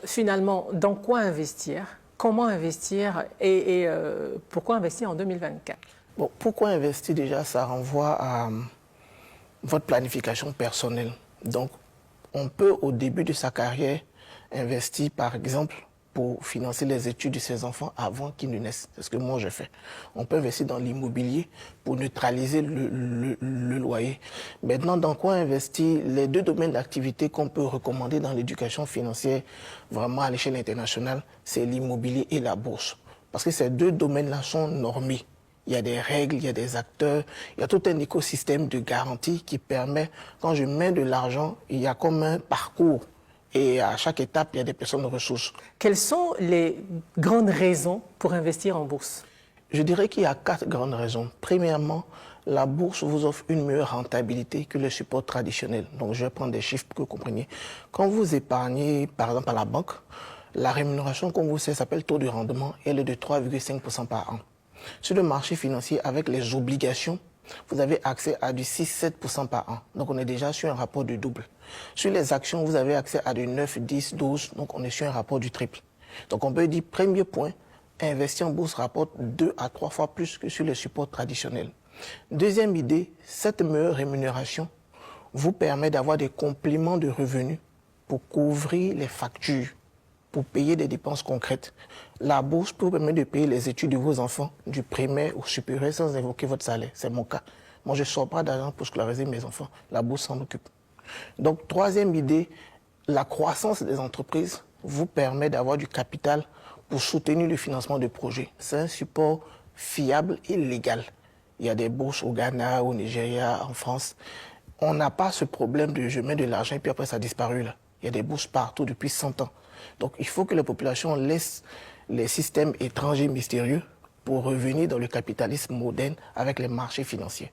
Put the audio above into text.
Finalement, dans quoi investir? Comment investir et pourquoi investir en 2024? Bon, pourquoi investir déjà? Ça renvoie à votre planification personnelle. Donc, on peut au début de sa carrière investir par exemple pour financer les études de ses enfants avant qu'ils ne naissent. C'est ce que moi je fais. On peut investir dans l'immobilier pour neutraliser le loyer. Maintenant, dans quoi investir? Les deux domaines d'activité qu'on peut recommander dans l'éducation financière vraiment à l'échelle internationale, c'est l'immobilier et la bourse. Parce que ces deux domaines-là sont normés. Il y a des règles, il y a des acteurs, il y a tout un écosystème de garantie qui permet, quand je mets de l'argent, il y a comme un parcours. Et à chaque étape, il y a des personnes ressources. Quelles sont les grandes raisons pour investir en bourse? Je dirais qu'il y a 4 grandes raisons. Premièrement, la bourse vous offre une meilleure rentabilité que le support traditionnel. Donc, je vais prendre des chiffres pour que vous compreniez. Quand vous épargnez, par exemple, à la banque, la rémunération qu'on vous sait s'appelle taux de rendement, elle est de 3,5% par an. Sur le marché financier, avec les obligations, vous avez accès à du 6-7% par an. Donc, on est déjà sur un rapport du double. Sur les actions, vous avez accès à du 9, 10, 12. Donc, on est sur un rapport du triple. Donc, on peut dire, premier point, investir en bourse rapporte 2 à 3 fois plus que sur les supports traditionnels. Deuxième idée, cette meilleure rémunération vous permet d'avoir des compléments de revenus pour couvrir les factures, pour payer des dépenses concrètes. La bourse peut vous permettre de payer les études de vos enfants, du primaire au supérieur, sans évoquer votre salaire. C'est mon cas. Moi, je ne sors pas d'argent pour scolariser mes enfants. La bourse s'en occupe. Donc, troisième idée, la croissance des entreprises vous permet d'avoir du capital pour soutenir le financement de projets. C'est un support fiable et légal. Il y a des bourses au Ghana, au Nigeria, en France. On n'a pas ce problème de je mets de l'argent et puis après ça a disparu là. Il y a des bourses partout depuis 100 ans. Donc il faut que les populations laissent les systèmes étrangers mystérieux pour revenir dans le capitalisme moderne avec les marchés financiers.